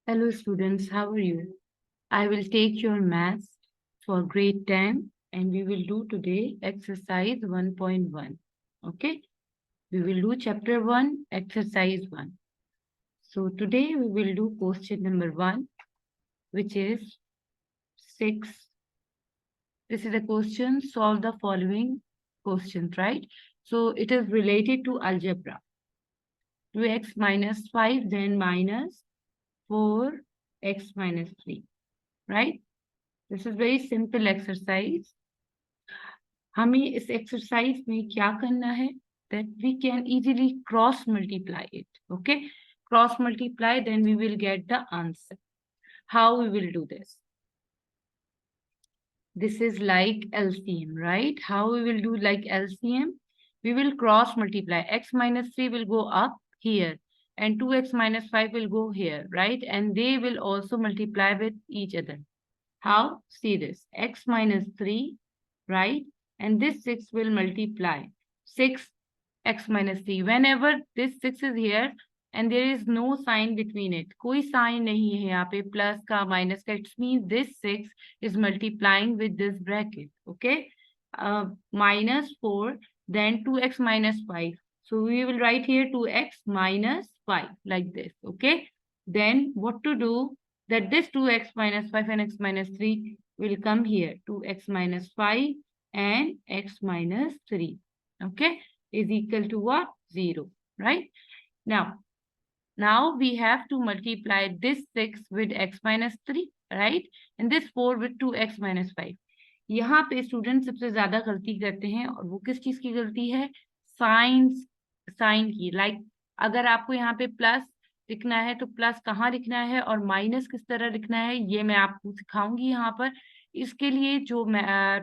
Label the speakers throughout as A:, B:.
A: Hello students, how are you? I will take your maths for grade 10 and we will do today exercise 1.1. Okay, we will do chapter 1, exercise 1. So today we will do question number 1, which is 6. This is a question, solve the following questions, right? So it is related to algebra. 2x minus 5 then minus 4x minus 3, right? This is very simple exercise. हमें इस exercise में क्या करना है that we can easily cross multiply it. Okay, cross multiply, then we will get the answer. How we will do this? This is like LCM, right? How we will do like LCM? We will cross multiply. X minus 3 will go up here and 2x minus 5 will go here, right? And they will also multiply with each other. How? See this. X minus 3, right? And this 6 will multiply 6x minus 3. Whenever this 6 is here and there is no sign between it, कोई sign नहीं है यहाँ पे plus का minus का, it means this 6 is multiplying with this bracket. Okay, minus 4, then 2x minus 5. So we will write here 2x minus 5 like this. Okay, then what to do? That this 2x minus 5 and x minus 3 will come here. 2x minus 5 and x minus 3, okay, is equal to what? 0, right? Now we have to multiply this 6 with x minus 3, right? And this 4 with 2x minus 5. यहाँ पे student सबसे ज्यादा गलती करते हैं और वो किस चीज की गलती है? साइन की. लाइक अगर आपको यहाँ पे प्लस लिखना है तो प्लस कहाँ लिखना है और माइनस किस तरह लिखना है ये मैं आपको सिखाऊंगी यहाँ पर. इसके लिए जो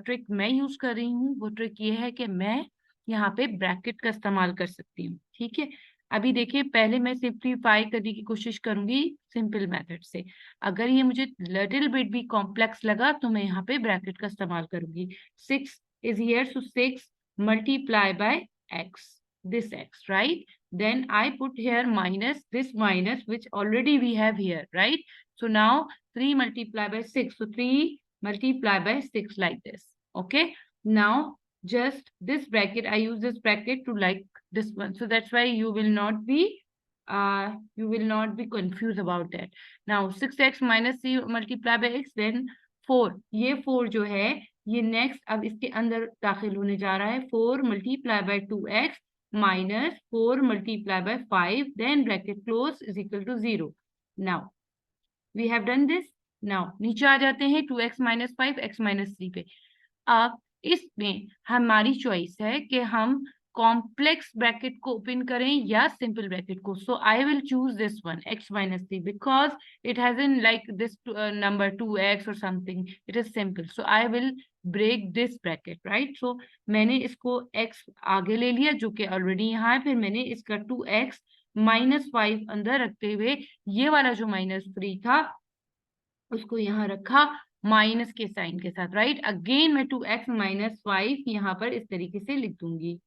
A: ट्रिक मैं यूज कर रही हूँ वो ट्रिक ये है कि मैं यहाँ पे ब्रैकेट का इस्तेमाल कर सकती हूँ. ठीक है, अभी देखिए पहले मैं सिंप्लीफाई करने की कोशिश करूंगी सिंपल मेथड से. अगर ये मुझे लिटिल बिट भी कॉम्प्लेक्स लगा तो मैं यहाँ पे ब्रैकेट का इस्तेमाल करूंगी. 6 is here, so 6 multiply by x, this x, right? Then I put here minus this minus which already we have here, right? So now 3 multiply by 6, so 3 multiply by 6 like this. Okay, now just this bracket, I use this bracket to like this one, so that's why you will not be confused about that. Now 6x minus 3 multiply by x, then 4. ये 4 जो है ये next अब इसके अंदर दाखिल होने जा रहा है. 4 multiply by 2x minus 4 multiply by 5, then bracket close is equal to 0. Now we have done this. Now नीचे आ जाते हैं 2x minus 5 x minus 3 पे. अब इसमें हमारी चॉइस है कि हम कॉम्प्लेक्स ब्रैकेट को ओपन करें या सिंपल ब्रैकेट को. So I will choose this one x minus 3 because it has in like this number 2x और something, it is simple. So I will break this bracket, right? सो मैंने इसको x आगे ले लिया जो कि ऑलरेडी यहाँ है, फिर मैंने इसका 2x minus 5 अंदर रखते हुए ये वाला जो -3 था उसको यहाँ रखा माइनस के साइन के साथ, राइट? अगेन मैं 2x minus 5 यहाँ पर इस तरीके से लिख दूंगी.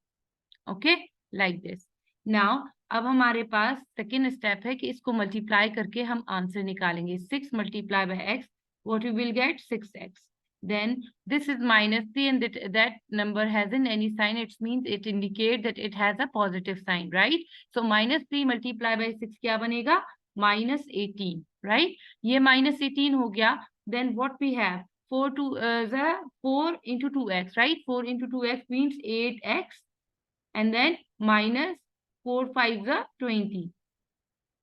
A: Okay, like this. नाउ अब हमारे पास सेकेंड स्टेप है कि इसको मल्टीप्लाई करके हम आंसर निकालेंगे. 6 multiply by x, what we will get? 6x. Then this is -3 and that number hasn't any sign, it means it indicates that it has a positive sign, right? So -3 multiply by 6 क्या बनेगा? -18, right? ये -18 हो गया. Then what we have? 4 into 2x, right? 4 into 2x means 8x, and then minus 4 5 are 20.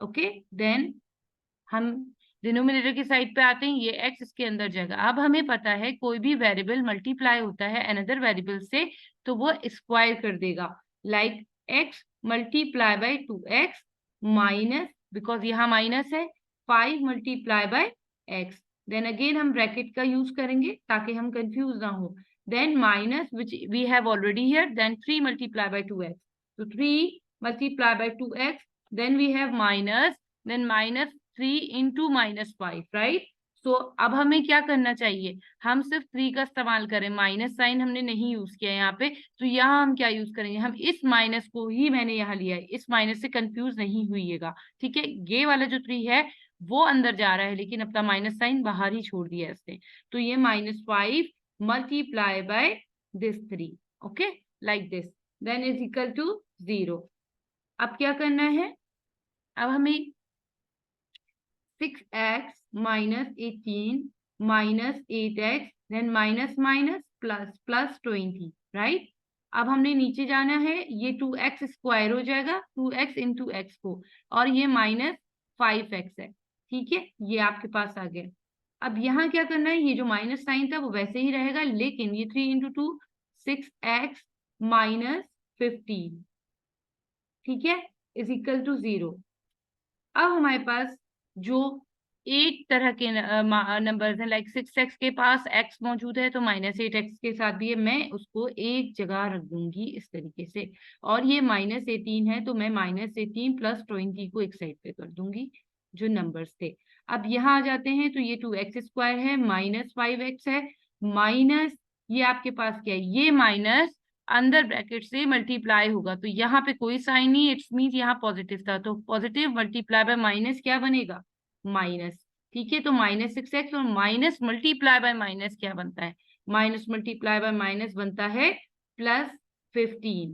A: Okay, then हम denominator की side पे आते हैं. ये x इसके अंदर जाएगा. अब हमें पता है कोई भी वेरिएबल मल्टीप्लाई होता है अनदर वेरिएबल से तो वो स्क्वायर कर देगा. Like x multiply by 2x minus, because यहाँ माइनस है, 5 multiply by x. Then again हम ब्रैकेट का यूज करेंगे ताकि हम कंफ्यूज ना हो. Then minus which we have already here, then 3 multiply by 2x. So 3 multiply by 2x, then we have minus, then -3 into -5, right? So अब हमें क्या करना चाहिए? हम सिर्फ 3 का इस्तेमाल करें, माइनस साइन हमने नहीं यूज किया यहाँ पे. तो यहाँ हम क्या यूज करेंगे? हम इस माइनस को ही मैंने यहाँ लिया है, इस माइनस से कंफ्यूज नहीं हुईएगा. ठीक है, ये वाला जो 3 है वो अंदर जा रहा है लेकिन अपना माइनस साइन बाहर ही छोड़ दिया है इसने, तो ये -5 multiply by this 3, okay, like this, then is equal to 0। अब क्या करना है, अब हमें 6x minus 18 minus 8x then minus minus plus 20, right. अब हमने नीचे जाना है, ये 2x स्क्वायर हो जाएगा 2x इंटू एक्स को, और ये -5x है, ठीक है, ये आपके पास आ गया। अब यहाँ क्या करना है, ये जो माइनस साइन था वो वैसे ही रहेगा, लेकिन ये 3 इंटू 2 6x माइनस 15, ठीक है, इज इक्वल टू 0। अब हमारे पास जो एक तरह के नंबर्स हैं, लाइक 6x के पास x मौजूद है तो -8x के साथ भी है, मैं उसको एक जगह रख दूंगी इस तरीके से, और ये -18 है तो मैं -18 प्लस 20 को एक साइड पे कर दूंगी जो नंबर्स थे। अब यहाँ आ जाते हैं तो ये 2x स्क्वायर है, -5x है, माइनस ये आपके पास क्या है, ये माइनस अंदर ब्रैकेट से मल्टीप्लाई होगा, तो यहाँ पे कोई साइन नहीं, इट्स मीन यहाँ पॉजिटिव था, तो पॉजिटिव मल्टीप्लाई बाय माइनस क्या बनेगा, माइनस, ठीक है, तो -6x और माइनस मल्टीप्लाई बाय माइनस क्या बनता है, माइनस मल्टीप्लाई बाय माइनस बनता है +15,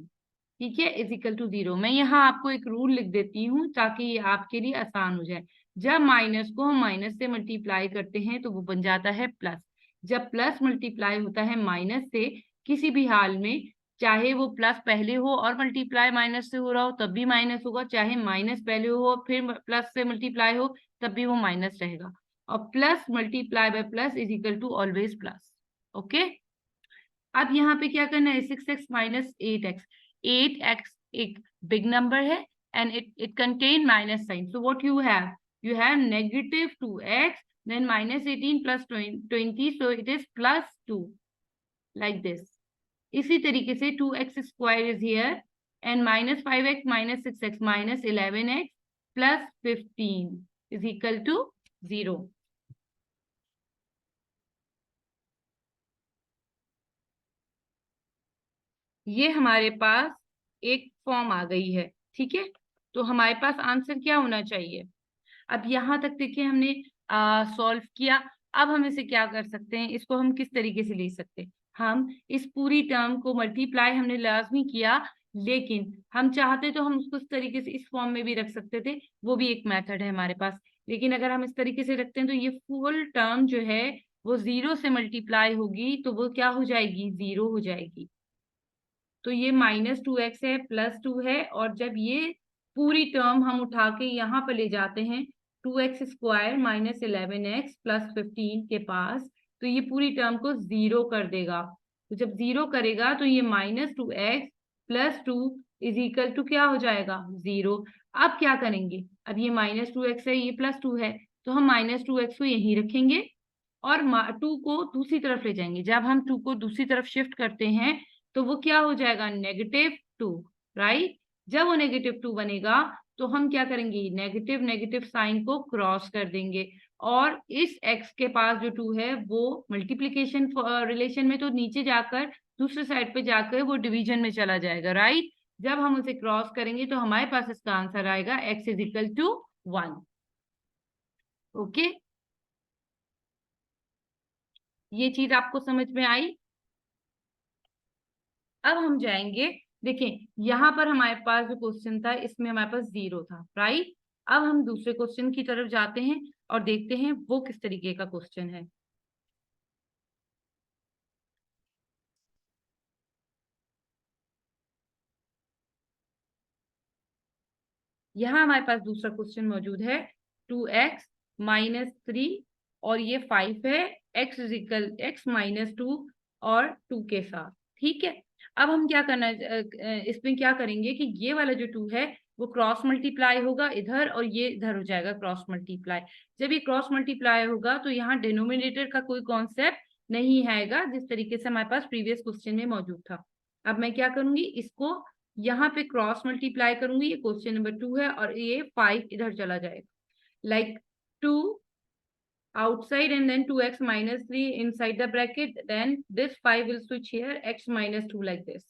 A: ठीक है, इज इक्वल टू 0। मैं यहाँ आपको एक रूल लिख देती हूँ ताकि ये आपके लिए आसान हो जाए। जब माइनस को हम माइनस से मल्टीप्लाई करते हैं तो वो बन जाता है प्लस, जब प्लस मल्टीप्लाई होता है माइनस से किसी भी हाल में, चाहे वो प्लस पहले हो और मल्टीप्लाई माइनस से हो रहा हो तब भी माइनस होगा, चाहे माइनस पहले हो फिर प्लस से मल्टीप्लाई हो तब भी वो माइनस रहेगा, और plus multiply by plus is equal to always plus, okay. अब यहाँ पे क्या करना है, 6x माइनस 8x, 8x एक बिग नंबर है and it contain minus sign, so what you have -2x then -18 plus 20, so it is +2, like this। इसी तरीके से 2x square is here and -5x minus 6x minus 11x plus 15 is equal to 0। ये हमारे पास एक form आ गई है, ठीक है, तो हमारे पास आंसर क्या होना चाहिए। अब यहाँ तक देखिए हमने सॉल्व किया। अब हम इसे क्या कर सकते हैं, इसको हम किस तरीके से ले सकते हैं, हम इस पूरी टर्म को मल्टीप्लाई हमने लाजमी किया, लेकिन हम चाहते तो हम उसको इस तरीके से इस फॉर्म में भी रख सकते थे, वो भी एक मेथड है हमारे पास, लेकिन अगर हम इस तरीके से रखते हैं तो ये फुल टर्म जो है वो 0 से मल्टीप्लाई होगी तो वो क्या हो जाएगी, 0 हो जाएगी। तो ये -2x है +2 है, और जब ये पूरी टर्म हम उठा के यहाँ पर ले जाते हैं 2x स्क्वायर -11x प्लस 15 के पास, तो ये पूरी टर्म को 0 कर देगा, तो जब 0 करेगा तो ये -2x plus 2 is equal to क्या हो जाएगा, 0। अब क्या करेंगे, अब ये -2x है ये +2 है, तो हम -2x को यहीं रखेंगे और 2 को दूसरी तरफ ले जाएंगे, जब हम 2 को दूसरी तरफ शिफ्ट करते हैं तो वो क्या हो जाएगा, -2, राइट। जब वो -2 बनेगा तो हम क्या करेंगे, नेगेटिव नेगेटिव साइन को क्रॉस कर देंगे, और इस x के पास जो 2 है वो मल्टीप्लीकेशन रिलेशन में तो नीचे जाकर दूसरे साइड पे जाकर वो डिवीजन में चला जाएगा, राइट। जब हम उसे क्रॉस करेंगे तो हमारे पास इसका आंसर आएगा x is equal to 1, okay. ये चीज आपको समझ में आई। अब हम जाएंगे, देखें यहाँ पर हमारे पास जो क्वेश्चन था इसमें हमारे पास 0 था, राइट। अब हम दूसरे क्वेश्चन की तरफ जाते हैं और देखते हैं वो किस तरीके का क्वेश्चन है। यहाँ हमारे पास दूसरा क्वेश्चन मौजूद है, 2x -3 और ये 5 है, x इज इक्वल x -2 और 2 के साथ, ठीक है। अब हम क्या करना इसमें क्या करेंगे कि ये वाला जो 2 है वो क्रॉस मल्टीप्लाई होगा इधर और ये इधर हो जाएगा क्रॉस मल्टीप्लाई। जब ये क्रॉस मल्टीप्लाई होगा तो यहाँ डिनोमिनेटर का कोई कॉन्सेप्ट नहीं आएगा, जिस तरीके से हमारे पास प्रीवियस क्वेश्चन में मौजूद था। अब मैं क्या करूंगी, इसको यहाँ पे क्रॉस मल्टीप्लाई करूंगी, ये क्वेश्चन नंबर 2 है और ये 5 इधर चला जाएगा, like 2 outside and then 2x -3 inside the bracket, then this 5 will switch here, x -2 like this,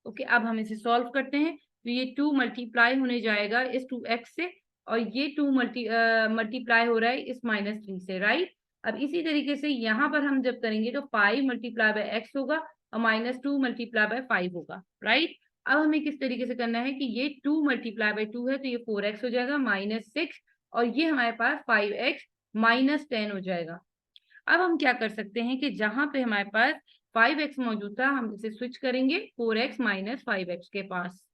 A: okay। अब हम इसे सॉल्व करते हैं, तो ये 2 मल्टीप्लाई होने जाएगा इस 2x से, और ये 2 मल्टीप्लाई हो रहा है इस -3 से, राइट। अब इसी तरीके से यहाँ पर हम जब करेंगे तो 5 मल्टीप्लाई बाय x होगा और -2 मल्टीप्लाई बाय 5 होगा, राइट। अब हमें किस तरीके से करना है कि ये 2 मल्टीप्लाई बाय 2 है तो ये 4x हो जाएगा -6, और ये हमारे पास 5x -10 हो जाएगा। अब हम क्या कर सकते हैं कि जहां पे हमारे पास 5x मौजूद था हम इसे स्विच करेंगे 4x - 5x के पास,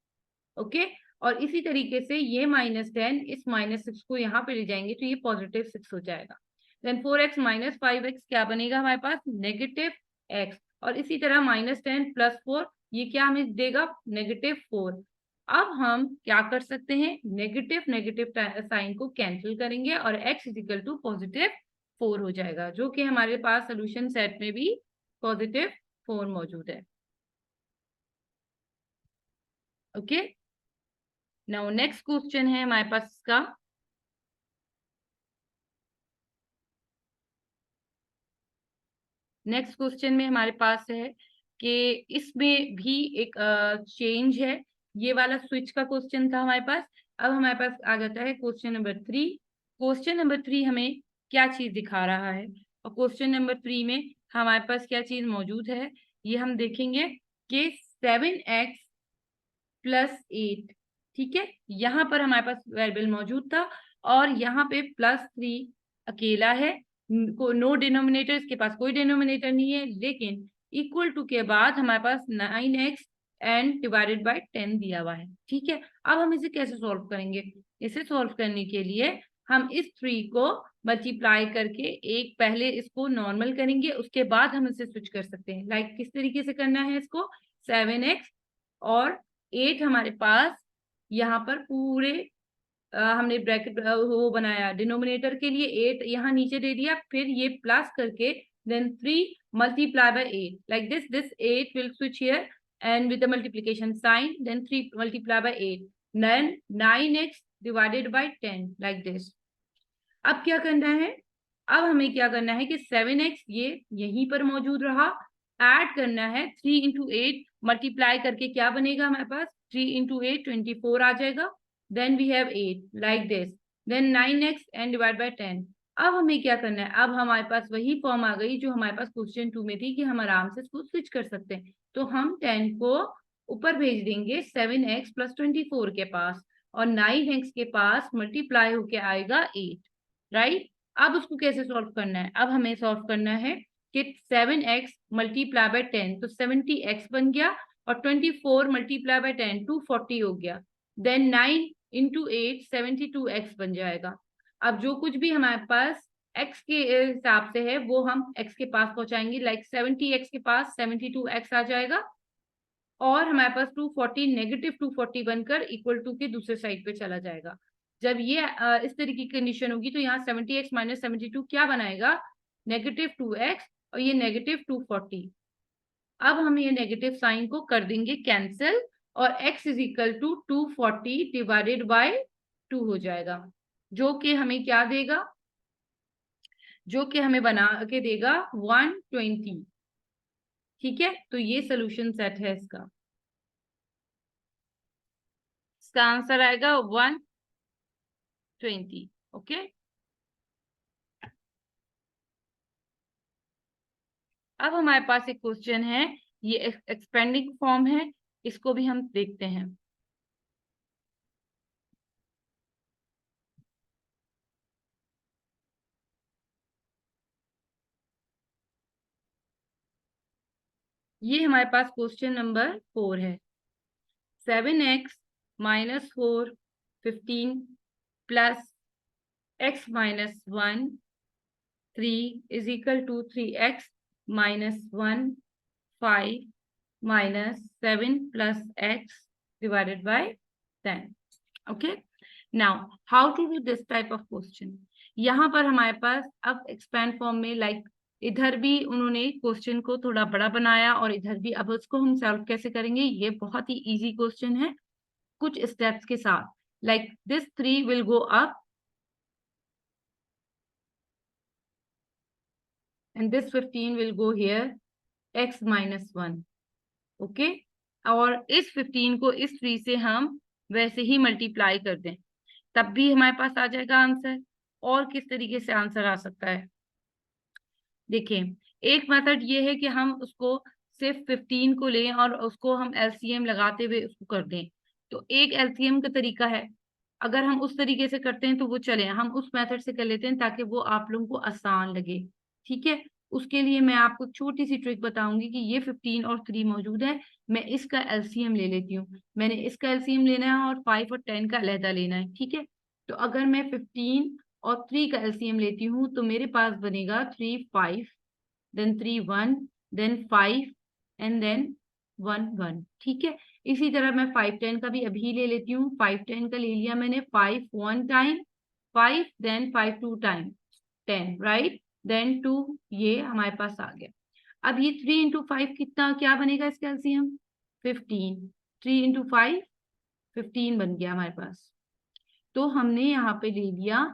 A: ओके। और इसी तरीके से ये -10 इस -6 को यहाँ पे ले जाएंगे तो ये +6 हो जाएगा। देन 4x - 5x क्या बनेगा हमारे पास, -x। और इसी तरह -10 + 4 ये क्या हमें देगा, -4। अब हम क्या कर सकते हैं, नेगेटिव नेगेटिव साइन को कैंसिल करेंगे और x +4 हो जाएगा, जो कि हमारे पास सोल्यूशन सेट में भी +4 मौजूद है, ओके। नाउ नेक्स्ट क्वेश्चन है हमारे पास इसका, नेक्स्ट क्वेश्चन में हमारे पास है कि इसमें भी एक चेंज है। ये वाला स्विच का क्वेश्चन था हमारे पास। अब हमारे पास आ जाता है क्वेश्चन नंबर 3। क्वेश्चन नंबर 3 हमें क्या चीज दिखा रहा है, और क्वेश्चन नंबर 3 में हमारे पास क्या चीज मौजूद है ये हम देखेंगे कि 7x + 8, ठीक है। यहाँ पर हमारे पास वेरिएबल मौजूद था और यहाँ पे +3 अकेला है, को नो डिनोमिनेटर, इसके पास कोई डिनोमिनेटर नहीं है, लेकिन इक्वल टू के बाद हमारे पास 9x एंड डिवाइडेड बाय 10 दिया हुआ है, ठीक है। अब हम इसे कैसे सॉल्व करेंगे, इसे सॉल्व करने के लिए हम इस 3 को मल्टीप्लाई करके एक पहले इसको नॉर्मल करेंगे, उसके बाद हम इसे स्विच कर सकते हैं। लाइक किस तरीके से करना है इसको, 7x और 8 हमारे पास यहाँ पर पूरे हमने ब्रैकेट वो बनाया डिनोमिनेटर के लिए 8 यहाँ नीचे दे दिया, फिर ये प्लस करके then 3 multiply by 8 like this 8 will switch here and with the multiplication sign, then 3 multiply by 8, then 9x divided by 10 like this. अब क्या करना है, अब हमें क्या करना है कि 7x ये यहीं पर मौजूद रहा, ऐड करना है 3 × 8 मल्टीप्लाई करके क्या बनेगा हमारे पास, 3 × 8 24 आ जाएगा, then we have 8 like this, then 9x and divide by 10। अब हमें क्या करना है, अब हमारे पास वही फॉर्म आ गई जो हमारे पास क्वेश्चन 2 में थी कि हम आराम से इसको स्विच कर सकते हैं। तो हम 10 को ऊपर भेज देंगे 7x + 24 के पास, और 9x के पास मल्टीप्लाई होके आएगा 8, राइट। अब उसको कैसे सॉल्व करना है, अब हमें सॉल्व करना है कि 7x मल्टीप्लाई बाय 10 तो 70x बन गया, और 24 मल्टीप्लाई बाय 10 240 हो गया, देन 9 × 8 72x बन जाएगा। अब जो कुछ भी हमारे पास x के हिसाब से है वो हम x के पास पहुंचाएंगे, लाइक 70x के पास 72x आ जाएगा, और हमारे पास 240 -240 बनकर इक्वल टू के दूसरे साइड पे चला जाएगा। जब ये इस तरीके की कंडीशन होगी तो यहाँ 70x - 72 क्या बनाएगा, -2x, और ये -240। अब हम ये नेगेटिव साइन को कर देंगे कैंसिल, और x = 240 डिवाइडेड बाय 2 हो जाएगा, जो कि हमें क्या देगा, जो कि हमें बना के देगा 120, ठीक है। तो ये सोल्यूशन सेट है इसका आंसर आएगा 120, ओके। अब हमारे पास एक क्वेश्चन है, ये एक्सपेंडिंग फॉर्म है, इसको भी हम देखते हैं। ये हमारे पास क्वेश्चन नंबर 4 है। 7x - 4 15 + x - 1 3 = 3x - 1 5 - 7 + x divided by 10, okay। now how to do this type of question, यहाँ पर हमारे पास अब एक्सपैंड फॉर्म में लाइक इधर भी उन्होंने क्वेश्चन को थोड़ा बड़ा बनाया और इधर भी, अब उसको हम सॉल्व कैसे करेंगे, ये बहुत ही इजी क्वेश्चन है कुछ स्टेप्स के साथ। Like this 3 will go up and this 15 will go here, x - 1, okay. और इस 15 को इस 3 से हम वैसे ही मल्टीप्लाई कर दें, तब भी हमारे पास आ जाएगा आंसर। और किस तरीके से आंसर आ सकता है, देखिए एक मेथड ये है कि हम उसको सिर्फ 15 को लें और उसको हम एलसीएम लगाते हुए उसको कर दें। तो एक एलसीएम का तरीका है, अगर हम उस तरीके से करते हैं तो वो चले, हम उस मेथड से कर लेते हैं ताकि वो आप लोगों को आसान लगे। ठीक है, उसके लिए मैं आपको छोटी सी ट्रिक बताऊंगी कि ये 15 और 3 मौजूद है, मैं इसका एलसीएम ले लेती हूँ। मैंने इसका एलसीएम लेना है और 5 और 10 का अलहदा लेना है। ठीक है, तो अगर मैं 15 और 3 का एलसीएम लेती हूँ तो मेरे पास बनेगा 3 5, then 3 1, then 5 and then 1 1। ठीक है, इसी तरह मैं 5 10 का भी अभी ले लेती हूँ। 5 10 का ले लिया मैंने, 5 1 time 5, then 5 2 time 10, right, then 2, ये हमारे पास आ गया। अब ये 3 इंटू 5 कितना क्या बनेगा इसका एलसीएम, 15। 3 इंटू 5 15 बन गया हमारे पास। तो हमने यहाँ पे ले लिया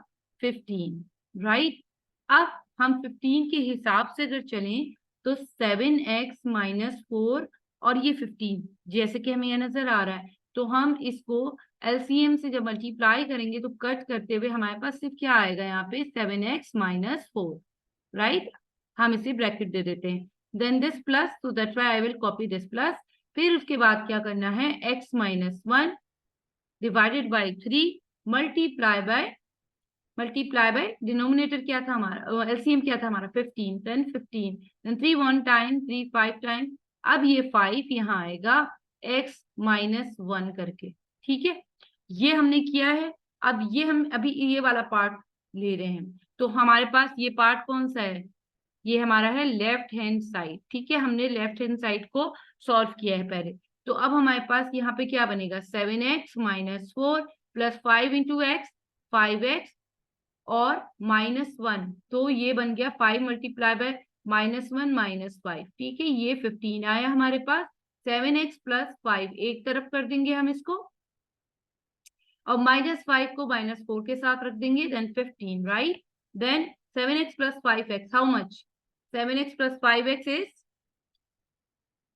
A: 15, राइट। अब हम 15 के हिसाब से अगर चलें तो 7x माइनस 4 और ये 15 जैसे कि हमें यह नजर आ रहा है, तो हम इसको एलसीएम से जब मल्टीप्लाई करेंगे तो कट करते हुए हमारे पास सिर्फ क्या आएगा यहाँ पे 7x माइनस 4, राइट। हम इसे ब्रैकेट दे देते हैं, देन दिस प्लस, तो that's why I will copy this plus. फिर उसके बाद क्या करना है, x minus 1 divided by 3 multiply by denominator क्या था हमारा, एलसीएम क्या था हमारा 15, 10 15, देन 3 1 टाइम 3 5 टाइम। अब ये 5 यहाँ आएगा x माइनस 1 करके। ठीक है, ये हमने किया है। अब ये हम अभी ये वाला पार्ट ले रहे हैं, तो हमारे पास ये पार्ट कौन सा है, ये हमारा है लेफ्ट हैंड साइड। ठीक है, हमने लेफ्ट हैंड साइड को सॉल्व किया है पहले। तो अब हमारे पास यहाँ पे क्या बनेगा, 7x minus 4 plus 5 into x 5x और माइनस 1, तो ये बन गया 5 मल्टीप्लाई बाय माइनस 1 माइनस 5। ठीक है, ये 15 आया हमारे पास। 7x प्लस 5 एक तरफ कर देंगे हम इसको, और माइनस 5 को माइनस 4 के साथ रख देंगे, then 15, right. Then 7x plus 5x how much, 7x plus 5x is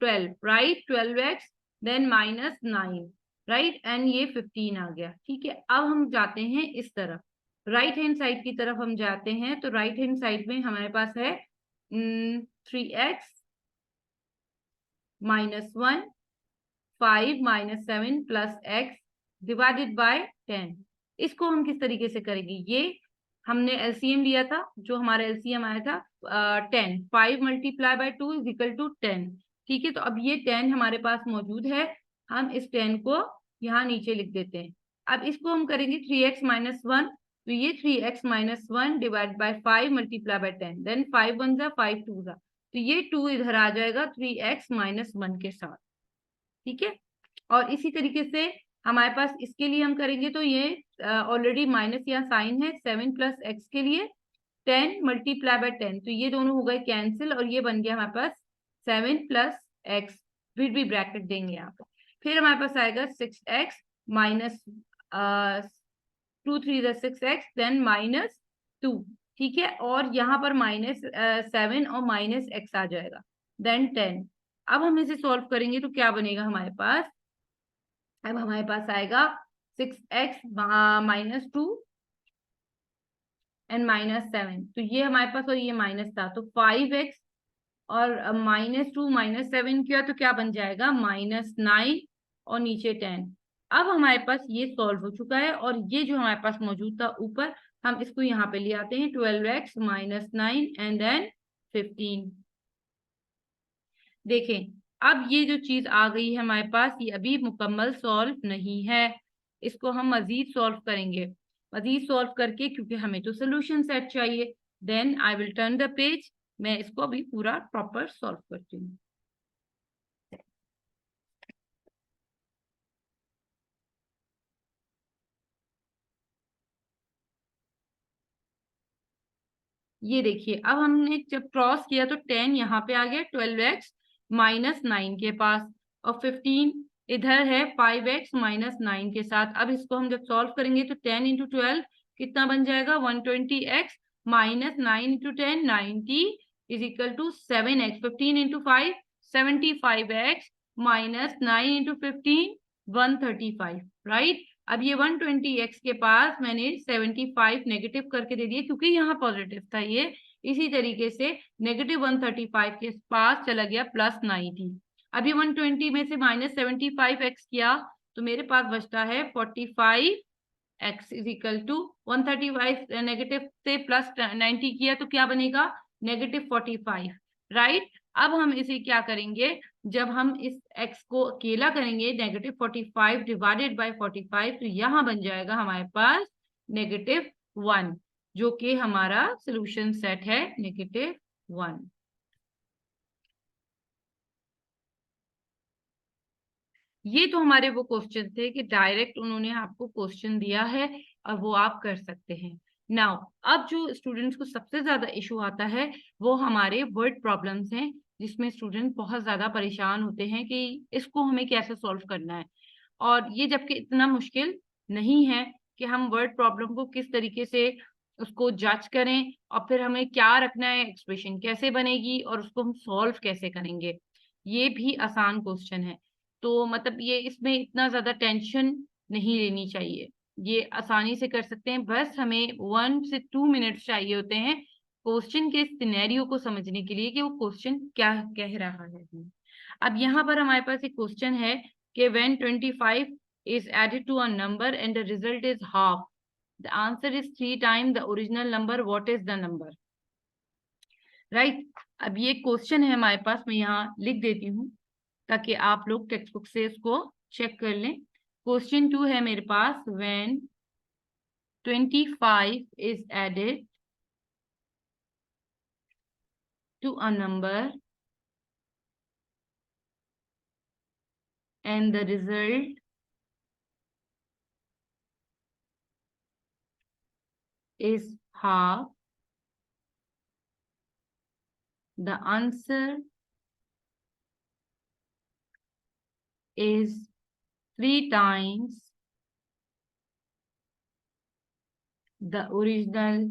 A: 12, right, 12x, then minus 9, right, and ये 15 आ गया। ठीक है, अब हम जाते हैं इस तरफ, राइट हैंड साइड की तरफ हम जाते हैं। तो राइट हैंड साइड में हमारे पास है 3x minus 1 5 minus 7 plus x divided by 10। इसको हम किस तरीके से करेंगे, ये हमने एलसीएम लिया था, जो हमारा एलसीएम आया था 10, 5 multiply by 2 is equal to 10। ठीक है, तो अब ये 10 हमारे पास मौजूद है, हम इस 10 को यहाँ नीचे लिख देते हैं। अब इसको हम करेंगे 3x माइनस 1, तो ये 3x minus 1 divide by 5 multiply by 10, then 5 1 जा 5 2 जा, तो ये 2 इधर आ जाएगा 3x माइनस 1 के साथ। ठीक है, और इसी तरीके से हमारे पास इसके लिए हम करेंगे, तो ये ऑलरेडी माइनस या साइन है 7 प्लस एक्स के लिए, 10 मल्टीप्लाई बाय 10, तो ये दोनों हो गए कैंसिल और ये बन गया हमारे पास 7 प्लस एक्स, फिर भी ब्रैकेट देंगे यहाँ पे। फिर हमारे पास आएगा 6x minus 2 3 6x, then minus 2। ठीक है, और यहाँ पर माइनस 7 और माइनस x आ जाएगा, देन 10। अब हम इसे सॉल्व करेंगे तो क्या बनेगा हमारे पास, अब हमारे पास आएगा 6x माइनस 2 एंड माइनस 7, तो ये हमारे पास और ये माइनस था, तो 5x और माइनस 2 माइनस 7 किया तो क्या बन जाएगा माइनस 9 और नीचे 10। अब हमारे पास ये सॉल्व हो चुका है, और ये जो हमारे पास मौजूद था ऊपर, हम इसको यहाँ पे ले आते हैं 12x माइनस 9 एंड देन 15। देखें, अब ये जो चीज आ गई है हमारे पास, ये अभी मुकम्मल सॉल्व नहीं है, इसको हम मजीद सॉल्व करेंगे, मजीद सॉल्व करके, क्योंकि हमें तो सोल्यूशन सेट चाहिए। Then I will turn the page, मैं इसको अभी पूरा प्रॉपर सॉल्व करती हूँ। ये देखिए, अब हमने जब क्रॉस किया तो 10 यहाँ पे आ गया 12x माइनस 9 के पास, और 15 इधर है 5x माइनस 9 के साथ। अब इसको हम जब सॉल्व करेंगे तो 10 इंटू 12 कितना बन जाएगा 120x minus 9 into 10 90 is equal to 7x, 15 into 5 75x minus 9 into 15 135, right. अब ये 120x के पास मैंने 75 नेगेटिव करके दे दिया क्योंकि यहाँ पॉजिटिव था ये। इसी तरीके से नेगेटिव 135 के पास चला गया +90। अब ये 120 में से -75x किया तो मेरे पास बचता है 45x is equal to 135 negative से +90 किया तो क्या बनेगा -45, राइट। अब हम इसे क्या करेंगे, जब हम इस x को अकेला करेंगे -45 डिवाइडेड बाय 45 तो यहाँ बन जाएगा हमारे पास -1, जो कि हमारा सोल्यूशन सेट है -1। ये तो हमारे वो क्वेश्चन थे कि डायरेक्ट उन्होंने आपको क्वेश्चन दिया है और वो आप कर सकते हैं। नाउ अब जो स्टूडेंट्स को सबसे ज्यादा इशू आता है वो हमारे वर्ड प्रॉब्लम्स हैं, जिसमें स्टूडेंट बहुत ज्यादा परेशान होते हैं कि इसको हमें कैसे सॉल्व करना है। और ये जबकि इतना मुश्किल नहीं है कि हम वर्ड प्रॉब्लम को किस तरीके से उसको जज करें और फिर हमें क्या रखना है, एक्सप्रेशन कैसे बनेगी और उसको हम सॉल्व कैसे करेंगे। ये भी आसान क्वेश्चन है, तो मतलब ये इसमें इतना ज्यादा टेंशन नहीं लेनी चाहिए, ये आसानी से कर सकते हैं। बस हमें 1 से 2 मिनट्स चाहिए होते हैं क्वेश्चन के सिनेरियो को समझने के लिए कि वो क्वेश्चन क्या कह रहा है। अब यहाँ पर हमारे पास एक क्वेश्चन है कि when 25 is added to a number and the result is half, the answer is 3 times the original number, what is the number, right? अब ये क्वेश्चन है हमारे पास, मैं यहाँ लिख देती हूँ ताकि आप लोग टेक्स्ट बुक से इसको चेक कर लें। क्वेश्चन 2 है मेरे पास, when 25 is added to a number and the result is half, the answer is 3 times the original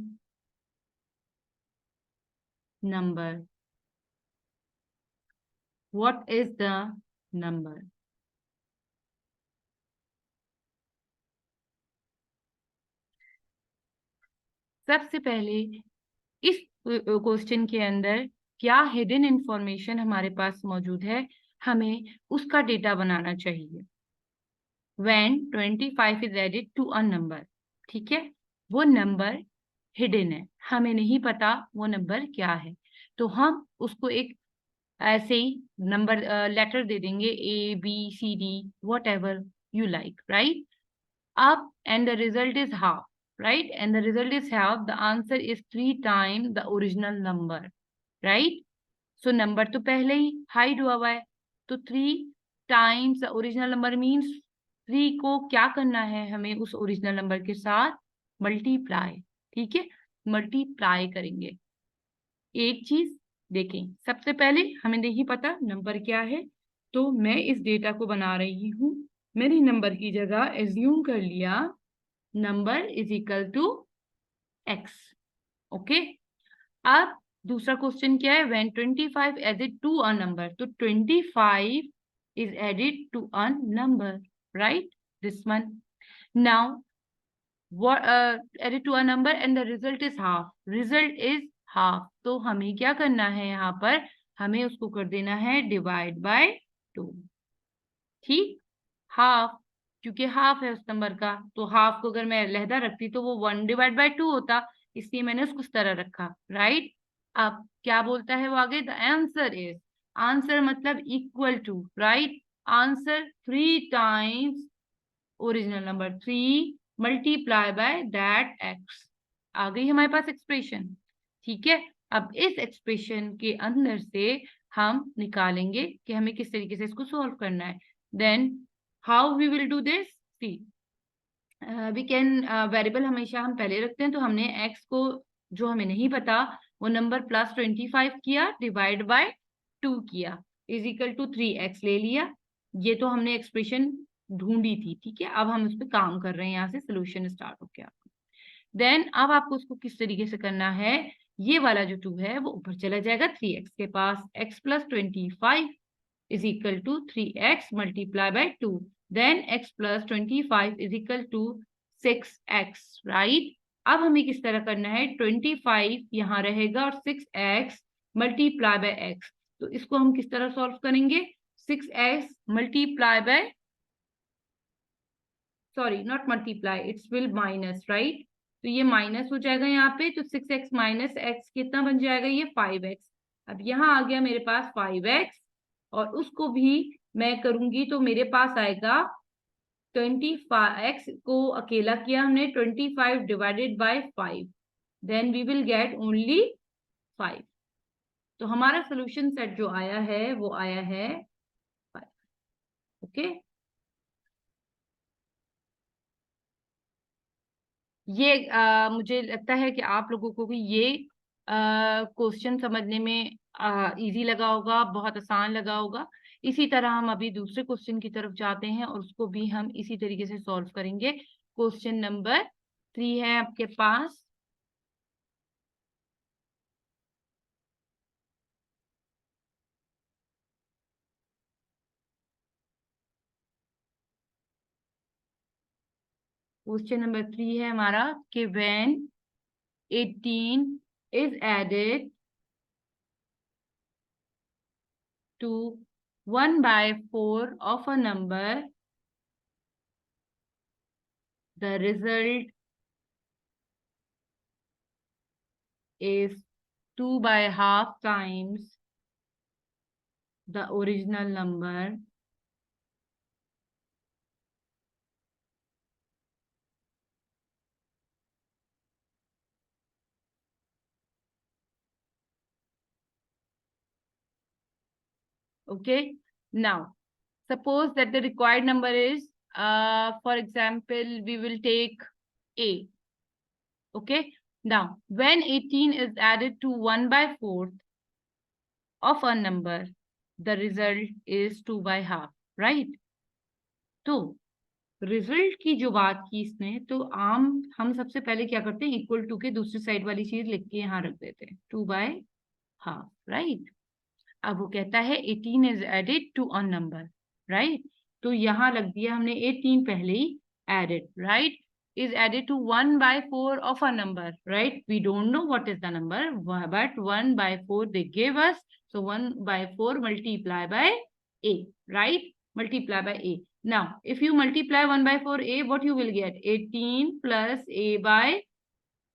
A: number. What is the number? सबसे पहले इस क्वेश्चन के अंदर क्या हिडन इंफॉर्मेशन हमारे पास मौजूद है, हमें उसका डेटा बनाना चाहिए। when 25 is added to a number, ठीक है, वो नंबर हिडन है, हमें नहीं पता वो नंबर क्या है, तो हम उसको एक ऐसे ही नंबर लेटर दे देंगे ABCD whatever you like, right? Up and the result is half, right? And the result is half, the answer is 3 times the original number, right? So number तो पहले ही हाइड हुआ हुआ है, तो 3 times the original number means 3 को क्या करना है, हमें उस ओरिजिनल नंबर के साथ मल्टीप्लाई, ठीक है, मल्टीप्लाई करेंगे। एक चीज देखें, सबसे पहले हमें नहीं पता नंबर क्या है, तो मैं इस डेटा को बना रही हूं, मैंने नंबर की जगह एज्यूम कर लिया number is equal to x, okay. अब दूसरा क्वेश्चन क्या है, when 25 added to a number, तो 25 is added to a number, right? This one. Now what added to a number and the result is half, result is half, तो हमें क्या करना है, यहाँ पर हमें उसको कर देना है डिवाइड बाय 2, ठीक। हाफ, क्योंकि हाफ है उस नंबर का, तो हाफ को अगर मैं लहदा रखती तो वो 1 डिवाइड बाय 2 होता, इसलिए मैंने उसको उस तरह रखा, राइट। अब क्या बोलता है वो आगे, द आंसर इज, आंसर मतलब equal to, right, answer 3 times original number 3 multiply by that x, आ गई हमारे पास एक्सप्रेशन, ठीक है। अब इस एक्सप्रेशन के अंदर से हम निकालेंगे कि हमें किस तरीके से इसको सॉल्व करना है। Then how we will do this, see we can, variable हमेशा हम पहले रखते हैं, तो हमने x को जो हमें नहीं पता वो नंबर +25 किया डिवाइड बाय 2 किया इज इक्वल टू 3x ले लिया, ये तो हमने एक्सप्रेशन ढूंढी थी, ठीक है। अब हम उस पर काम कर रहे हैं, यहाँ से सोल्यूशन स्टार्ट हो गया। देन अब आपको उसको किस तरीके से करना है, ये वाला जो 2 है वो ऊपर चला जाएगा 3x के पास, x + 25 is equal to 3x multiply by 2, then x plus 25 is equal to 6x, right. अब हमें किस तरह करना है, 25 यहाँ रहेगा और 6x मल्टीप्लाई बाय x, तो इसको हम किस तरह सॉल्व करेंगे, 6x multiply by, sorry not multiply, it's will minus, right. तो ये माइनस हो जाएगा यहाँ पे, तो 6x माइनस x कितना बन जाएगा, ये 5x। अब यहाँ आ गया मेरे पास 5x, और उसको भी मैं करूंगी तो मेरे पास आएगा 25x को अकेला किया हमने, 25 divided by 5, then we will get only 5। तो हमारा सोल्यूशन सेट जो आया है वो आया है 5। ओके, ये मुझे लगता है कि आप लोगों को भी ये क्वेश्चन समझने में इजी लगा होगा, बहुत आसान लगा होगा। इसी तरह हम अभी दूसरे क्वेश्चन की तरफ जाते हैं और उसको भी हम इसी तरीके से सॉल्व करेंगे। क्वेश्चन नंबर 3 है आपके पास। क्वेश्चन नंबर 3 है हमारा कि when 18 is added to 1/4 of a number, the result is 2/2 times the original number. Okay, now suppose that the required number is, for example, we will take A. Okay, now when 18 is added to 1/4 of a number, the result is 2/2, right? तो result की जो बात की इसने, तो हम सबसे पहले क्या करते हैं, इक्वल टू के दूसरी साइड वाली चीज लिख के यहाँ रख देते हैं, 2/2, राइट। अब वो कहता है 18 is added to a number, right. तो यहाँ लग दिया हमने 18 पहले ही added, right, is added to 1/4 of a number, right? We don't know what is the number, but 1/4 they gave us, so 1/4 multiply by a, right? Multiply by a. Now if you multiply 1/4 a, what you will get, 18 plus a by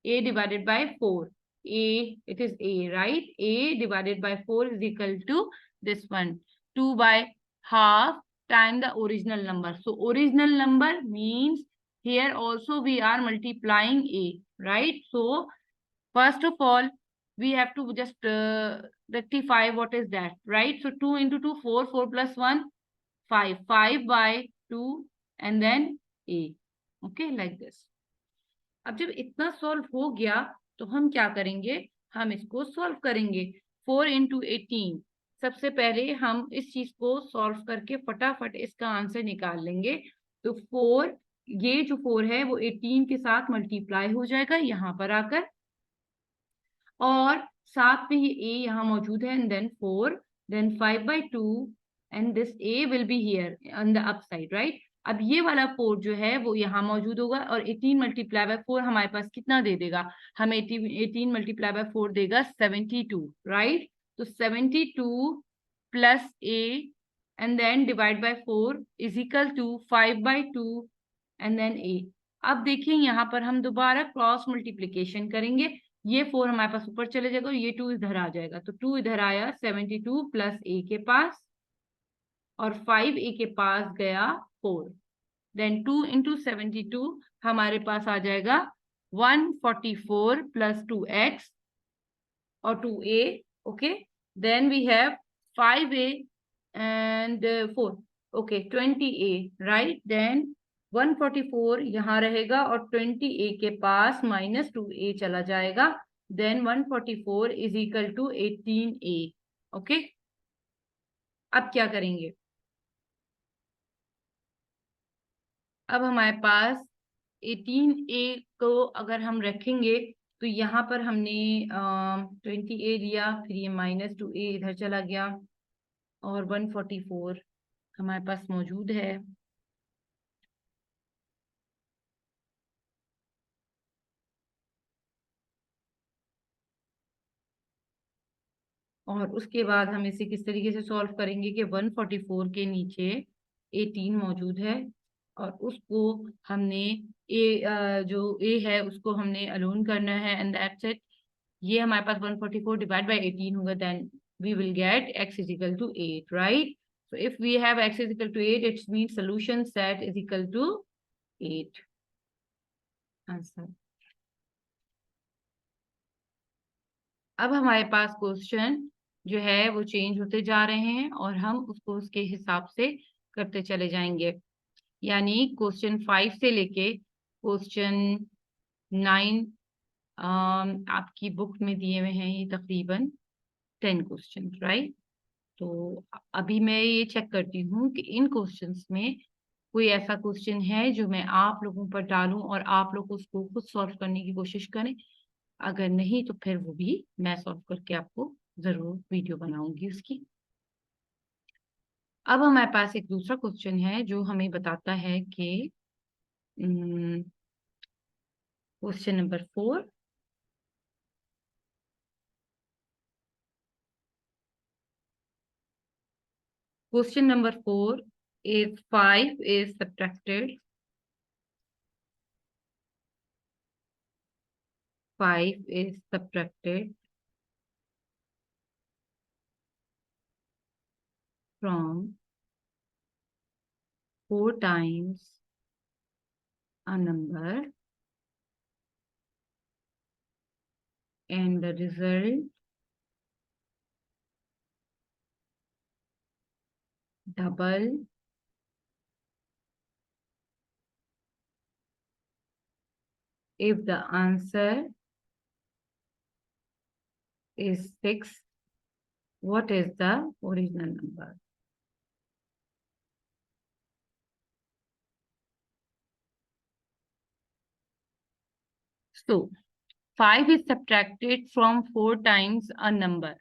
A: a divided by 4. A, it is a, right? A divided by 4 is equal to this one, 2/2 times the original number. So original number means here also we are multiplying a, right? So first of all we have to just rectify what is that, right? So 2 into 2, 4, 4 plus 1, 5, 5/2, and then a. Okay, like this. अब जब इतना solve हो गया तो हम क्या करेंगे, हम इसको सॉल्व करेंगे। 4 into 18, सबसे पहले हम इस चीज को सॉल्व करके फटाफट इसका आंसर निकाल लेंगे। तो 4, ये जो 4 है वो 18 के साथ मल्टीप्लाई हो जाएगा यहाँ पर आकर, और साथ में ये a यहाँ मौजूद है, and then 4, then 5/2, and this a will be here on the up side, right. अब ये वाला 4 जो है वो यहाँ मौजूद होगा, और 18 मल्टीप्लाई बाय 4 हमारे पास कितना दे देगा, हमें 18 मल्टीप्लाई बाय 4 देगा 72, राइट। तो 72 plus a and then divide by 4 is equal to 5/2 and then a। अब देखिए यहाँ पर हम दोबारा क्रॉस मल्टीप्लीकेशन करेंगे, ये 4 हमारे पास ऊपर चले जाएगा और ये 2 इधर आ जाएगा, तो 2 इधर आया 72 प्लस a के पास, और 5 a के पास गया 4, देन 2 into 72 हमारे पास आ जाएगा 144 प्लस 2x और 2a, okay. Then we have 5a and 4, okay, 20a, right. Then 144 यहाँ रहेगा और 20a के पास माइनस 2a चला जाएगा, then 144 is equal to 18a, okay. अब क्या करेंगे, अब हमारे पास 18a को अगर हम रखेंगे तो यहाँ पर हमने 20a लिया, फिर ये माइनस 2a इधर चला गया, और 144 हमारे पास मौजूद है, और उसके बाद हम इसे किस तरीके से सॉल्व करेंगे कि 144 के नीचे 18 मौजूद है और उसको हमने जो ए है उसको हमने अलोन करना है एंड दैट्स इट। ये हमारे पास 144 डिवाइड बाय 18 होगा, then we will get x is equal to 8, right? So if we have x is equal to 8, it means solution set is equal to 8 answer. अब हमारे पास question जो है वो change होते जा रहे हैं और हम उसको उसके हिसाब से करते चले जाएंगे। यानी क्वेश्चन 5 से लेके क्वेश्चन 9 आपकी बुक में दिए हुए हैं ये तकरीबन 10 क्वेश्चन, राइट? तो अभी मैं ये चेक करती हूँ कि इन क्वेश्चंस में कोई ऐसा क्वेश्चन है जो मैं आप लोगों पर डालूं और आप लोग उसको खुद सॉल्व करने की कोशिश करें। अगर नहीं तो फिर वो भी मैं सॉल्व करके आपको जरूर वीडियो बनाऊंगी उसकी। अब हमारे पास एक दूसरा क्वेश्चन है जो हमें बताता है कि question number 4, question number 4 is 5 is subtracted 5 is subtracted from 4 times a number and the result double if the answer is 6. What is the original number? So 5 is subtracted from 4 times a number.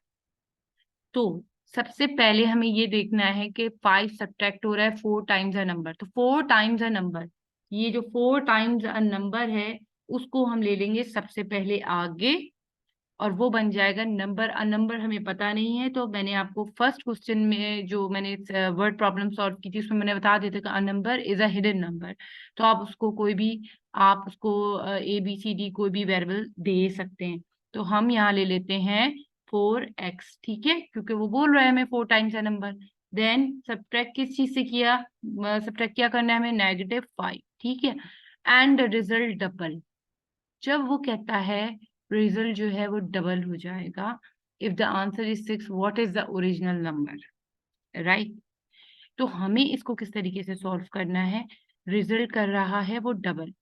A: तो सबसे पहले हमें ये देखना है कि 5 subtract हो रहा है 4 टाइम्स अ नंबर। तो 4 टाइम्स अ नंबर, ये जो 4 टाइम्स अ नंबर है उसको हम ले लेंगे सबसे पहले आगे और वो बन जाएगा नंबर। अ नंबर हमें पता नहीं है, तो मैंने आपको फर्स्ट क्वेश्चन में जो मैंने वर्ड प्रॉब्लम सॉल्व की थी उसमें मैंने बता दिया था कि a number is a hidden number. तो आप उसको कोई भी, आप उसको ABCD कोई भी वेरिएबल दे सकते हैं। तो हम यहाँ ले लेते हैं 4x, ठीक है, क्योंकि वो बोल रहा है हमें 4 times a number. Then subtract किस चीज से किया? सब्ट्रैक्ट क्या करना है हमें? -5, ठीक है। एंड रिजल्ट डबल, जब वो कहता है रिजल्ट जो है वो डबल हो जाएगा। If the answer is 6, what is the original number, right? तो हमें इसको किस तरीके से सॉल्व करना है? रिजल्ट कर रहा है वो डबल,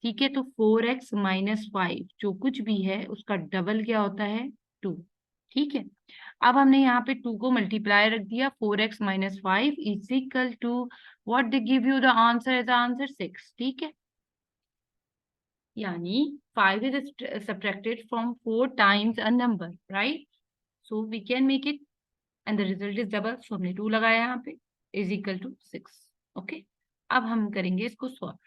A: ठीक है। तो 4x - 5 जो कुछ भी है उसका डबल क्या होता है? 2, ठीक है। अब हमने यहाँ पे 2 को मल्टीप्लाई रख दिया, 4x - 5 इज equal to what they give you the answer, as answer 6, ठीक है। Yani 5 is subtracted from 4 times a number, right? So we can make it, and the result is double. So हमने 2 लगाया यहाँ पे, is equal to 6. Okay? अब हम करेंगे इसको सॉल्व।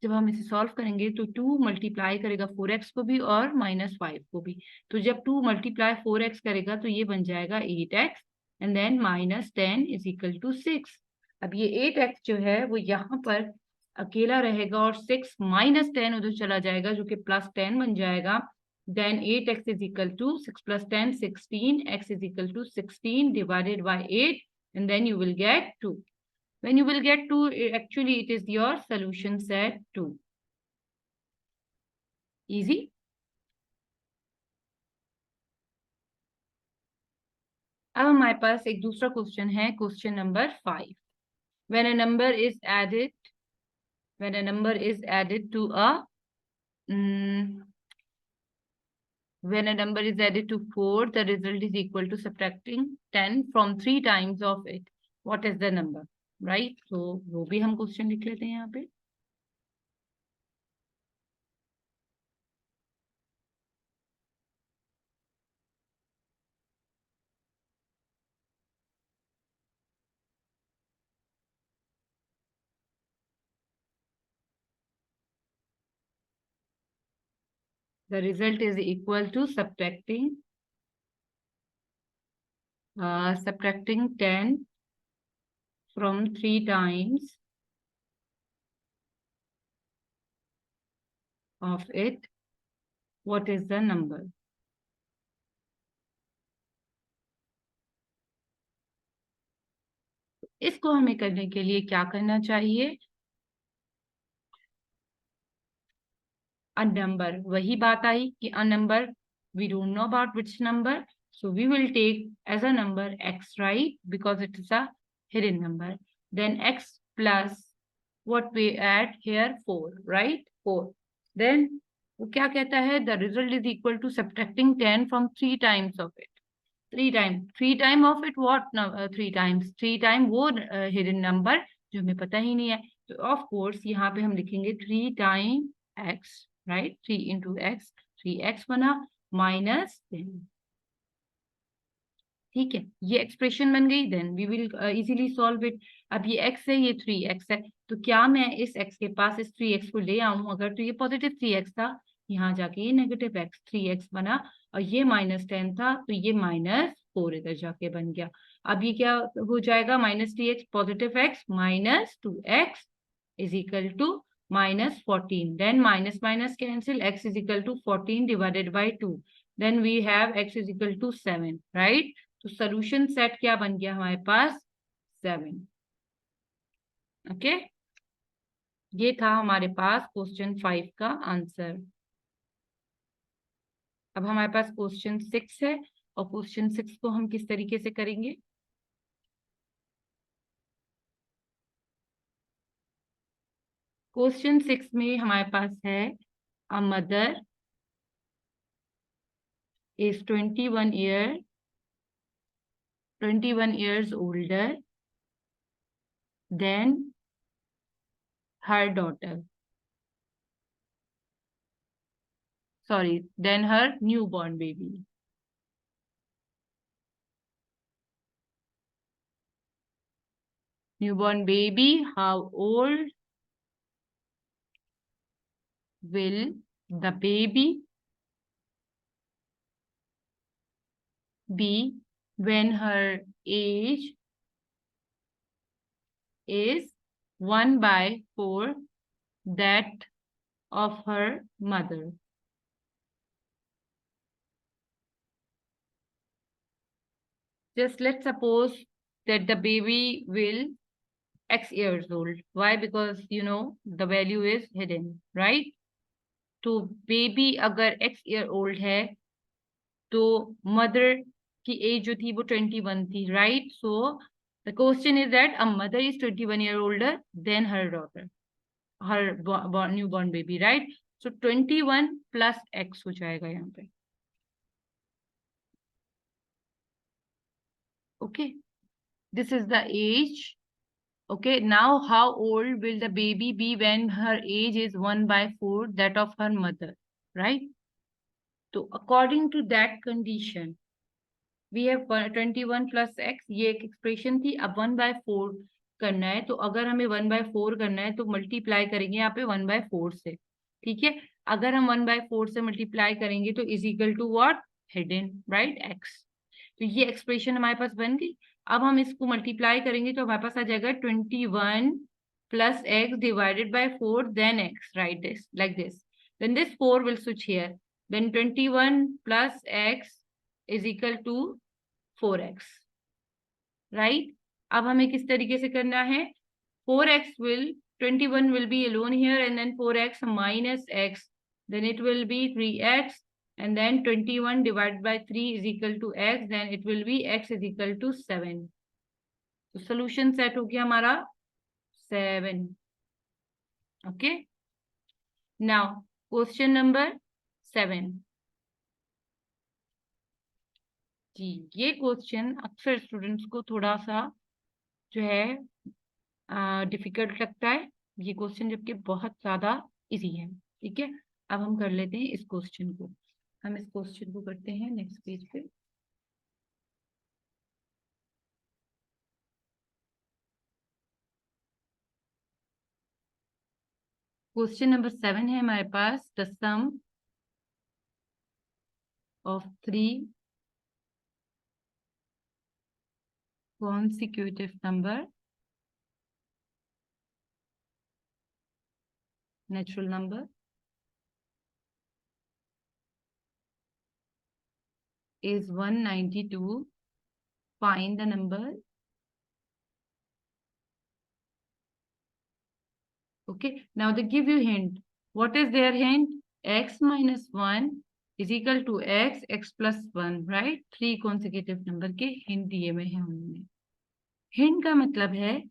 A: जब हम इसे सॉल्व करेंगे तो 2 मल्टीप्लाई करेगा 4x को भी और -5 को भी। तो जब 2 मल्टीप्लाई 4x करेगा तो ये बन जाएगा 8x and then -10 is equal to 6। अब ये 8x जो है वो यहाँ पर अकेला रहेगा और 6 -10 उधर चला जाएगा जो कि +10 बन जाएगा। Then 8x is equal to 6 + 10 16, x is equal to 16 divided by 8 and then you will get 2. When you will get 2, actually it is your solution set 2. Easy? अब हमारे पास एक दूसरा क्वेश्चन है, question number 5। When a number is added, when a number is added to a when a number is added to 4, the result is equal to subtracting 10 from 3 times of it. What is the number? Right? So वो भी हम question लिख लेते हैं यहाँ पे। The result is equal to subtracting Subtracting 10 from 3 times of it, what is the number? इसको हमें करने के लिए क्या करना चाहिए? A number, वही बात आई कि a number we don't know about which number, so we will take as a number x, right? Because it is a hidden number. Then x plus what we add here 4, right? 4. Then वो क्या कहता है? The result is equal to subtracting 10 from 3 times of it. 3 time of it, what? 3 times 3 time वो hidden number जो हमें पता ही नहीं है, तो of course यहाँ पे हम लिखेंगे 3 time x, right? 3 into x, 3x बना minus 10. ठीक है, ये एक्सप्रेशन बन गई. Then we will easily solve it. अब ये x है, ये 3x है, तो क्या मैं इस x के पास इस 3x को ले आऊं? अगर तो ये पॉजिटिव 3x था, यहाँ जाके ये नेगेटिव x 3x बना, और ये -10 था, तो ये -4 इधर जाके बन गया. अब ये क्या हो जाएगा? -3x positive x -2x is equal to -14. Then minus minus cancel, x is equal to 14 divided by 2. Then we have x is equal to 7, right? तो सोल्यूशन सेट क्या बन गया हमारे पास? 7. ओके, ये था हमारे पास क्वेश्चन 5 का आंसर. अब हमारे पास क्वेश्चन 6 है, और क्वेश्चन 6 को हम किस तरीके से करेंगे? क्वेश्चन 6 में हमारे पास है a mother is 21 years older than her daughter. Sorry, than her newborn baby. Newborn baby, how old will the baby be when her age is 1/4 that of her mother? Just let's suppose that the baby will x years old. Why? Because you know the value is hidden, right? तो baby अगर x year old है, तो mother की as जो थी वो 21 थी, right? So the question is that a mother is 21 year older than her daughter, her newborn baby, right? So 21 plus x हो जाएगा यहाँ पे. Okay, this is the age. Okay, now how old will the baby be when her age is 1/4 that of her mother, right? So according to that condition, we have 21 plus x, ये एक expression थी. अब 1/4 करना है, तो अगर हमें 1/4 करना है तो मल्टीप्लाई करेंगे यहाँ पे 1/4 से. ठीक है, अगर हम 1/4 से मल्टीप्लाई करेंगे तो is equal to what? Hidden, right? x. तो ये एक्सप्रेशन हमारे पास बन गई. अब हम इसको मल्टीप्लाई करेंगे तो हमारे पास आ जाएगा 21 plus x divided by 4 then x, right? This like this, then this 4 will switch here, then 21 plus x is equal to 4x, right? अब हमें किस तरीके से करना है? 4x will 21 will be alone here, and then 4x minus x, then it will be 3x, and then 21 divided by 3 is equal to x, then it will be x is equal to 7. तो solution set हो गया हमारा 7. Okay, now question number 7. जी, ये question अक्सर students को थोड़ा सा जो है डिफिकल्ट लगता है ये क्वेश्चन, जबकि बहुत ज्यादा इजी है. ठीक है, अब हम कर लेते हैं इस क्वेश्चन को. हम इस क्वेश्चन को करते हैं नेक्स्ट पेज पे. क्वेश्चन नंबर 7 है हमारे पास. The sum of 3 consecutive number, natural number is 192. Find the number. Okay, now they give you hint. What is their hint? X minus 1 is equal to x plus 1, right? 3 consecutive number के hint दिए हुए हैं उन्होंने. Hint का मतलब है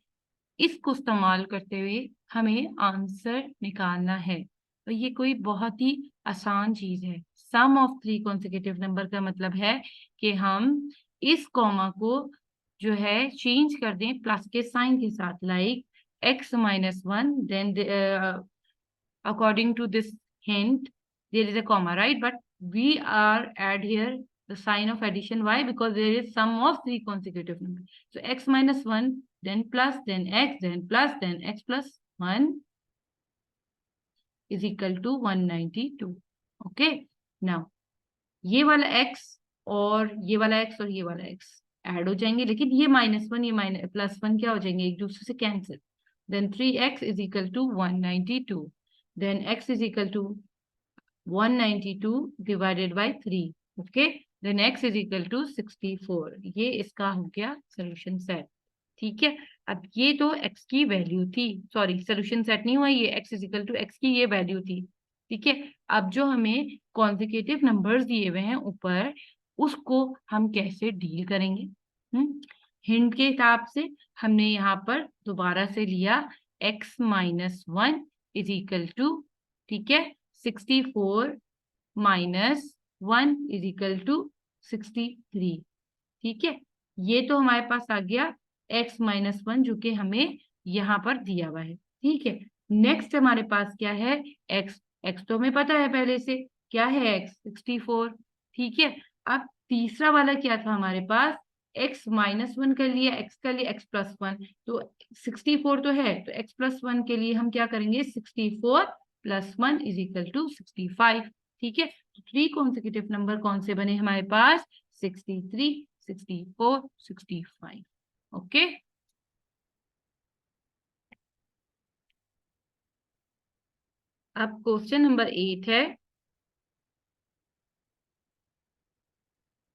A: इसको इस्तेमाल करते हुए हमें आंसर निकालना है. तो ये कोई बहुत ही आसान चीज है. सम ऑफ 3 consecutive नंबर का मतलब है कि हम इस कॉमा को जो है चेंज कर दें प्लस के साइन के साथ. Like x minus 1, then according to this hint there is a comma, right? But we are add here the sign of addition. Why? Because there is sum of 3 consecutive numbers. So x minus 1, then plus, then x, then plus, then x plus 1 is equal to 192. Okay, now ये वाला x और ये वाला x और ये वाला x add हो जाएंगे, लेकिन ये -1 ये +1 क्या हो जाएंगे, एक दूसरे से cancel. Then 3x is equal to 192. Then x is equal to 192 divided by 3. Okay, then x is equal to 64. ये इसका हो गया सोल्यूशन सेट. ठीक है, अब ये तो x की वैल्यू थी, सॉरी सोल्यूशन सेट नहीं हुआ, ये x is equal to x की ये वैल्यू थी. ठीक है, अब जो हमें कॉन्जिक्यूटिव नंबर्स दिए हुए हैं ऊपर, उसको हम कैसे डील करेंगे. हिंट के हिसाब से हमने यहाँ पर दोबारा से लिया x minus 1 is equal to, ठीक है, 64 minus 1 is equal to 63. ठीक है, ये तो हमारे पास आ गया x minus 1 जो कि हमें यहाँ पर दिया हुआ है. ठीक है, नेक्स्ट हमारे पास क्या है, x तो हमें पता है पहले से क्या है, x 64. ठीक है, अब तीसरा वाला क्या था हमारे पास, x minus 1 कर लिया, x कर लिया, x plus 1. तो 64 तो है, तो x plus 1 के लिए हम क्या करेंगे, 64 plus 1 is equal to 65. ठीक है, तो 3 consecutive नंबर कौन से बने हमारे पास, 63, 64, 65. ओके, अब क्वेश्चन नंबर 8 है.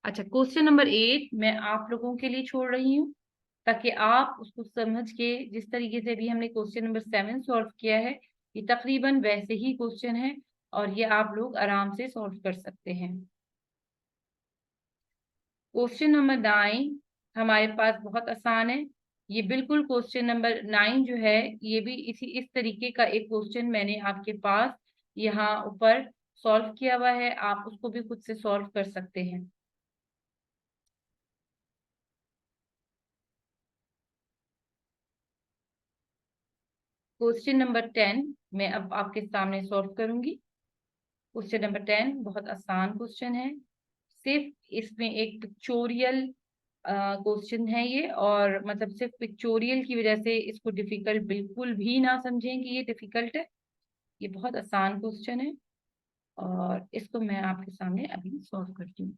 A: अच्छा, क्वेश्चन नंबर 8 मैं आप लोगों के लिए छोड़ रही हूँ ताकि आप उसको समझ के, जिस तरीके से भी हमने क्वेश्चन नंबर 7 सॉल्व किया है, ये तकरीबन वैसे ही क्वेश्चन है और ये आप लोग आराम से सॉल्व कर सकते हैं. क्वेश्चन नंबर 9 हमारे पास बहुत आसान है. ये बिल्कुल क्वेश्चन नंबर 9 जो है, ये भी इस तरीके का एक क्वेश्चन मैंने आपके पास यहाँ ऊपर सॉल्व किया हुआ है, आप उसको भी खुद से सॉल्व कर सकते हैं. क्वेश्चन नंबर 10 मैं अब आपके सामने सॉल्व करूंगी. क्वेश्चन नंबर 10 बहुत आसान क्वेश्चन है, सिर्फ इसमें एक पिक्चोरियल क्वेश्चन है ये, और मतलब सिर्फ पिक्चोरियल की वजह से इसको डिफिकल्ट बिल्कुल भी ना समझें कि ये डिफिकल्ट है. ये बहुत आसान क्वेश्चन है और इसको मैं आपके सामने अभी सॉल्व करती हूँ.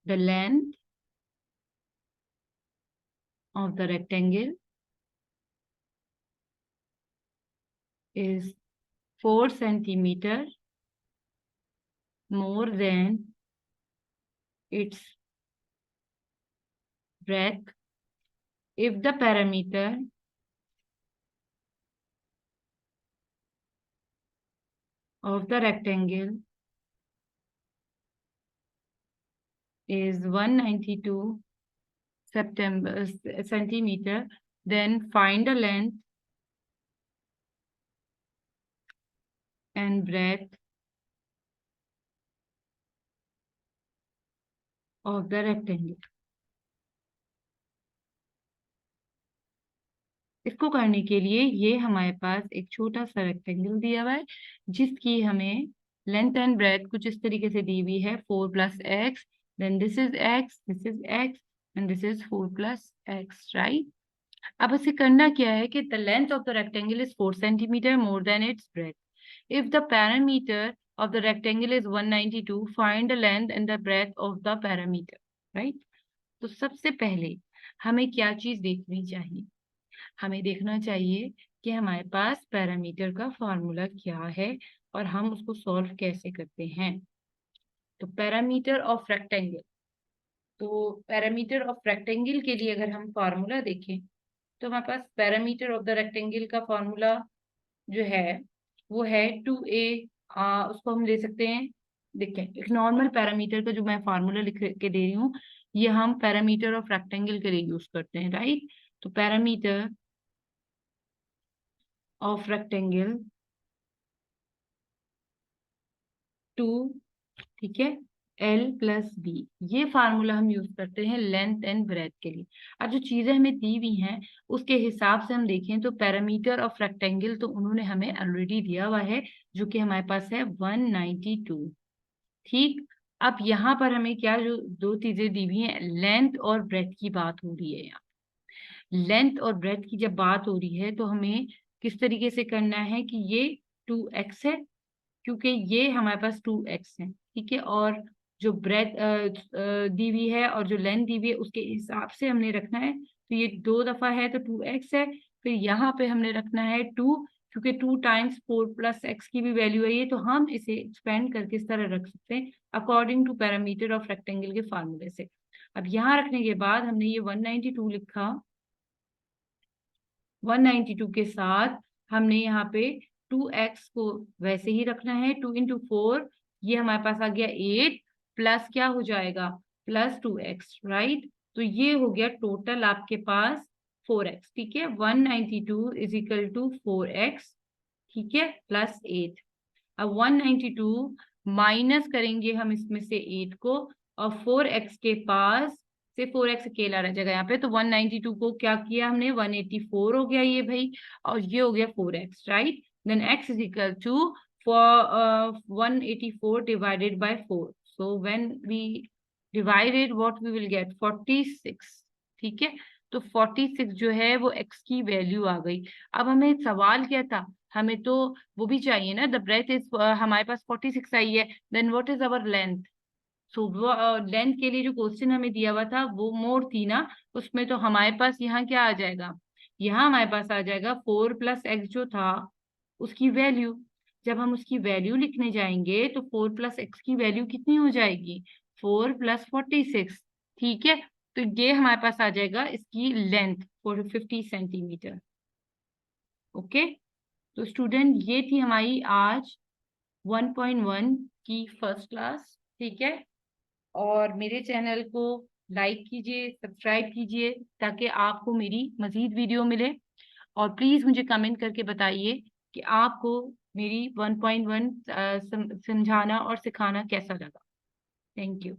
A: The length of the rectangle is 4 centimeter more than its breadth if the perimeter of the rectangle is 192 centimeter, then find the length and breadth of the rectangle. इसको करने के लिए ये हमारे पास एक छोटा सा रेक्टेंगल दिया हुआ है जिसकी हमें लेंथ एंड ब्रेथ कुछ इस तरीके से दी हुई है, 4 plus x, then this is x, this is x and this is 4 plus x, right? अब इसे करना क्या है कि the length of the rectangle is 4 centimetre more than it's breath. If the parameter of the rectangle is 192, find the length and the breadth of the parameter, right? तो सबसे पहले हमें क्या चीज देखनी चाहिए? हमें देखना चाहिए कि हमारे पास पैरामीटर का फॉर्मूला क्या है और हम उसको सॉल्व कैसे करते हैं। तो पैरामीटर ऑफ रेक्टेंगल, तो पैरामीटर ऑफ रेक्टेंगल के लिए अगर हम फॉर्मूला देखें तो हमारे पास पैरामीटर ऑफ द रेक्टेंगल का फॉर्मूला जो है वो है 2a। उसको हम ले सकते हैं, देखें एक नॉर्मल पैरामीटर का जो मैं फार्मूला लिख के दे रही हूँ, ये हम पैरामीटर ऑफ रेक्टेंगल के लिए यूज करते हैं, राइट? तो पैरामीटर ऑफ रेक्टेंगल 2, ठीक है, L प्लस बी, ये फार्मूला हम यूज करते हैं लेंथ एंड ब्रेथ के लिए। अब जो चीजें हमें दी हुई हैं उसके हिसाब से हम देखें तो पैरामीटर ऑफ रेक्टेंगल तो उन्होंने हमें ऑलरेडी दिया हुआ है, जो कि हमारे पास है 192, ठीक। अब यहाँ पर हमें क्या जो दो चीजें दी हुई हैं, लेंथ और ब्रेथ की बात हो रही है। यहाँ लेंथ और ब्रेथ की जब बात हो रही है तो हमें किस तरीके से करना है कि ये 2x है, क्योंकि ये हमारे पास 2x है, ठीक है, और जो ब्रेथ दी हुई है और जो लेंथ दी हुई है उसके हिसाब से हमने रखना है। तो ये 2 दफा है तो 2x है, फिर यहाँ पे हमने रखना है 2, क्योंकि 2 टाइम्स 4 प्लस x की भी वैल्यू है ये, तो हम इसे एक्सपेंड करके इस तरह रख सकते हैं according to parameter of rectangle के फार्मूले से। अब यहाँ रखने के बाद हमने ये 192 लिखा, 192 के साथ हमने यहाँ पे 2x को वैसे ही रखना है, 2 × 4, ये हमारे पास आ गया 8, प्लस क्या हो जाएगा, प्लस 2x, राइट? तो ये हो गया टोटल आपके पास 4x, ठीक है, 192 इज इक्वल टू 4x, ठीक है, प्लस 8। अब 192 माइनस करेंगे हम इसमें से 8 को, और 4x के पास से 4x अकेला रह जाएगा यहाँ पे, तो 192 को क्या किया हमने, 184 हो गया ये भाई, और ये हो गया 4x, right? Then x is equal to 184 divided by 4, so when we divided what we will get 46, ठीक है। तो 46 जो है वो x की वैल्यू आ गई। अब हमें सवाल क्या था, हमें तो वो भी चाहिए ना, द ब्रेथ इज, हमारे पास 46 आई है, then what is our length? So वो लेंथ के लिए जो क्वेश्चन हमें दिया हुआ था वो मोर थी ना, उसमें तो हमारे पास यहाँ क्या आ जाएगा, यहाँ हमारे पास आ जाएगा 4 प्लस एक्स जो था उसकी वैल्यू। जब हम उसकी वैल्यू लिखने जाएंगे तो 4 प्लस एक्स की वैल्यू कितनी हो जाएगी, 4 प्लस 46, ठीक है। तो ये हमारे पास आ जाएगा इसकी लेंथ 50 सेंटीमीटर। ओके, तो स्टूडेंट ये थी हमारी आज 1.1 की फर्स्ट क्लास, ठीक है। और मेरे चैनल को लाइक कीजिए, सब्सक्राइब कीजिए, ताकि आपको मेरी मजीद वीडियो मिले। और प्लीज मुझे कमेंट करके बताइए कि आपको मेरी 1.1 समझाना और सिखाना कैसा लगा। Thank you.